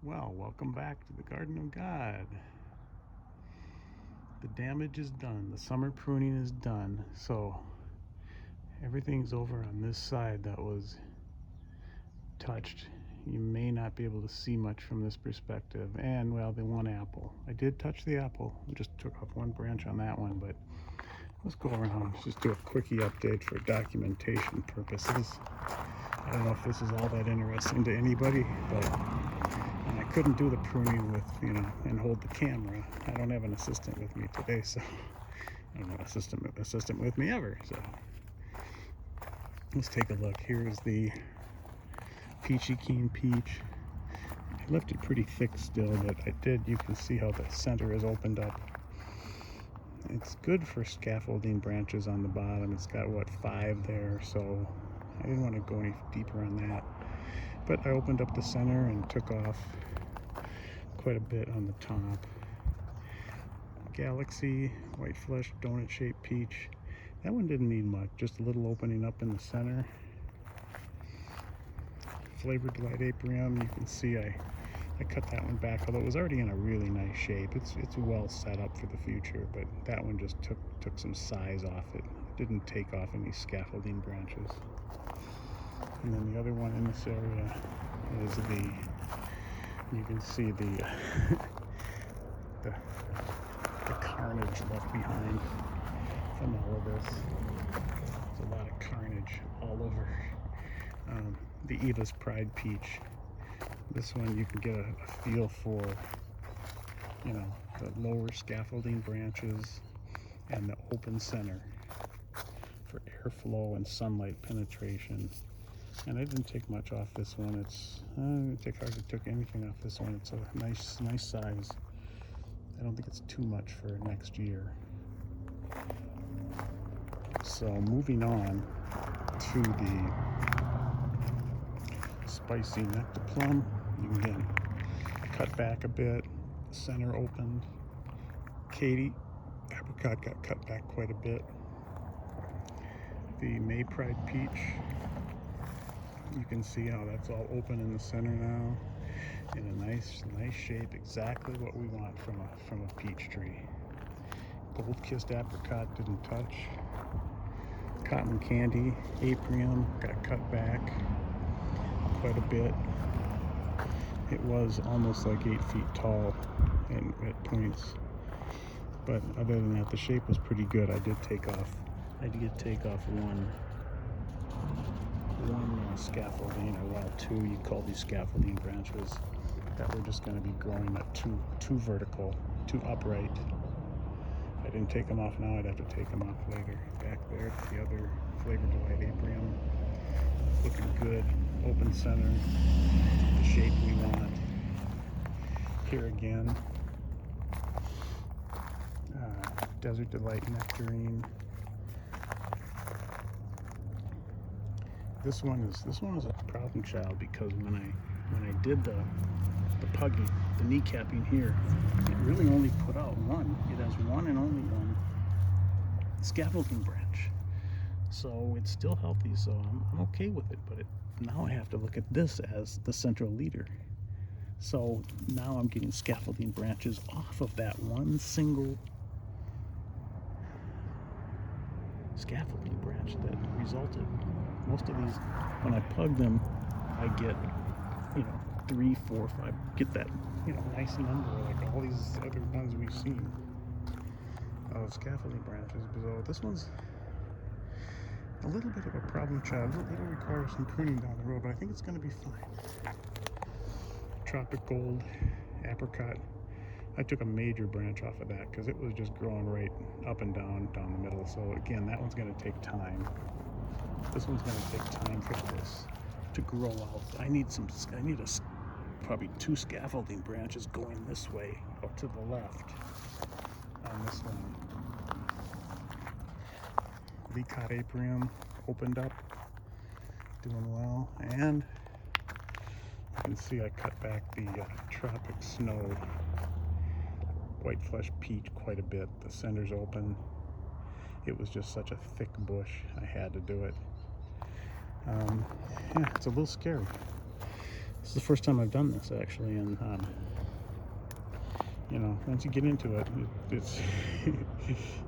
Well, welcome back to the Garden of God. The damage is done. The summer pruning is done. So everything's over on this side that was touched. You may not be able to see much from this perspective. And, well, the one apple. I did touch the apple. I just took off one branch on that one, but let's go around. Let's just do a quickie update for documentation purposes. I don't know if this is all that interesting to anybody, but I couldn't do the pruning with, and hold the camera. I don't have an assistant with me today, so I don't have an assistant with me ever. So let's take a look. Here's the Peachy Keen Peach. I left it pretty thick still, but you can see how the center is opened up. It's good for scaffolding branches on the bottom. It's got, 5 there, so I didn't want to go any deeper on that. But I opened up the center and took off quite a bit on the top. Galaxy, white flesh, donut shaped peach. That one didn't need much, just a little opening up in the center. Flavored Delight Apium, you can see I cut that one back, although it was already in a really nice shape. It's well set up for the future, but that one just took some size off it. It didn't take off any scaffolding branches. And then the other one in this area is you can see the carnage left behind from all of this. There's a lot of carnage all over. The Eva's Pride Peach. This one you can get a feel for, the lower scaffolding branches and the open center for airflow and sunlight penetration. And I didn't take much off this one. I hardly took anything off this one. It's a nice size. I don't think it's too much for next year. So moving on to the spicy nectar plum. You can cut back a bit. Center opened. Katie apricot got cut back quite a bit. The May Pride peach. You can see how that's all open in the center now, in a nice shape, exactly what we want from a peach tree. Gold Kissed apricot didn't touch. Cotton Candy apium got cut back quite a bit. It was almost like 8 feet tall at points, but other than that, the shape was pretty good. I did take off one scaffolding, or two, you'd call these scaffolding branches, that were just going to be growing at too vertical, too upright. If I didn't take them off now, I'd have to take them off later. Back there, the other Flavored Delight apium, looking good, open center, the shape we want. Here again, Desert Delight nectarine. This one is a problem child, because when I did the puggy, the kneecapping here, it really only put out one. It has one and only one scaffolding branch, so it's still healthy. So I'm okay with it. But now I have to look at this as the central leader. So now I'm getting scaffolding branches off of that one single scaffolding branch that resulted. Most of these, when I plug them, I get 3, 4, 5, get that nice number like all these other ones we've seen of scaffolding branches. So this one's a little bit of a problem child. It'll require some pruning down the road, but I think it's going to be fine. Tropic Gold apricot, I took a major branch off of that because it was just growing right up and down the middle. So again, that one's going to take time. This one's going to take time for this to grow out. I need probably 2 scaffolding branches going this way up to the left on this one. Lecot apium opened up, doing well, and you can see I cut back the Tropic Snow white flesh peach quite a bit. The center's open. It was just such a thick bush, I had to do it. Yeah, it's a little scary. This is the first time I've done this actually, and you know, once you get into it, it's you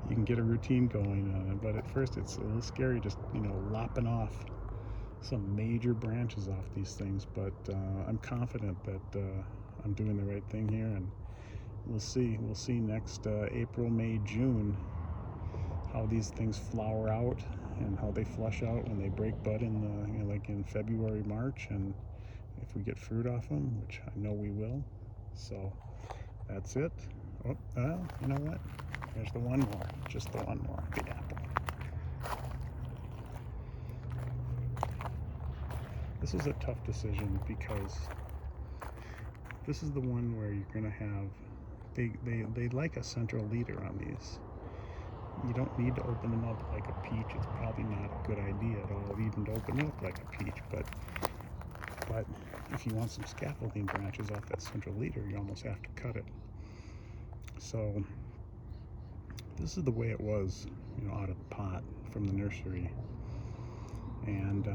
can get a routine going on it. But at first, it's a little scary, just, you know, lopping off some major branches off these things. But I'm confident that I'm doing the right thing here, and we'll see. We'll see next April, May, June how these things flower out and how they flush out when they break bud in the, you know, like in February, March, and if we get fruit off them, which I know we will. So that's it. Oh, well, you know what? There's the one more, just the one more, the apple. This is a tough decision because this is the one where you're gonna have, they like a central leader on these. You don't need to open them up like a peach. It's probably not a good idea at all even to open it up like a peach, but if you want some scaffolding branches off that central leader, you almost have to cut it. So this is the way it was, you know, out of the pot from the nursery, and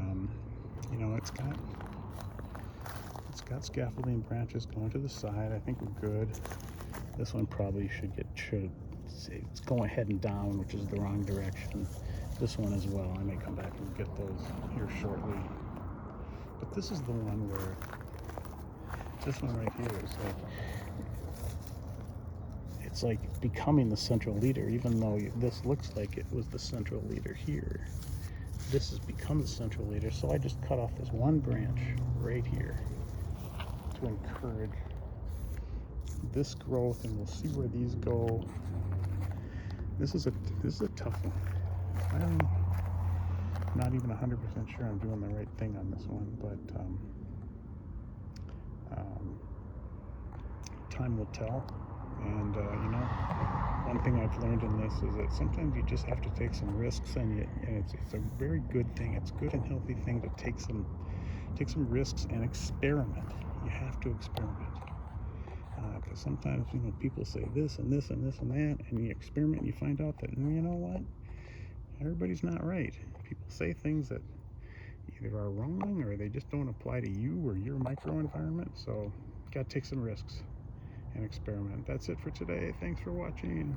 you know, it's got scaffolding branches going to the side. I think we're good. This one probably it's going heading down, which is the wrong direction. This one as well. I may come back and get those here shortly. But this is the one where, this one right here is like, it's like becoming the central leader, even though this looks like it was the central leader here. This has become the central leader, so I just cut off this one branch right here to encourage this growth, and we'll see where these go. This is a tough one. I'm not even 100% sure I'm doing the right thing on this one, but time will tell. And you know, one thing I've learned in this is that sometimes you just have to take some risks, and it's a very good thing. It's a good and healthy thing to take some risks and experiment. You have to experiment. Because sometimes, you know, people say this and this and this and that, and you experiment and you find out that, you know what, everybody's not right. People say things that either are wrong or they just don't apply to you or your microenvironment. So you got to take some risks and experiment. That's it for today. Thanks for watching.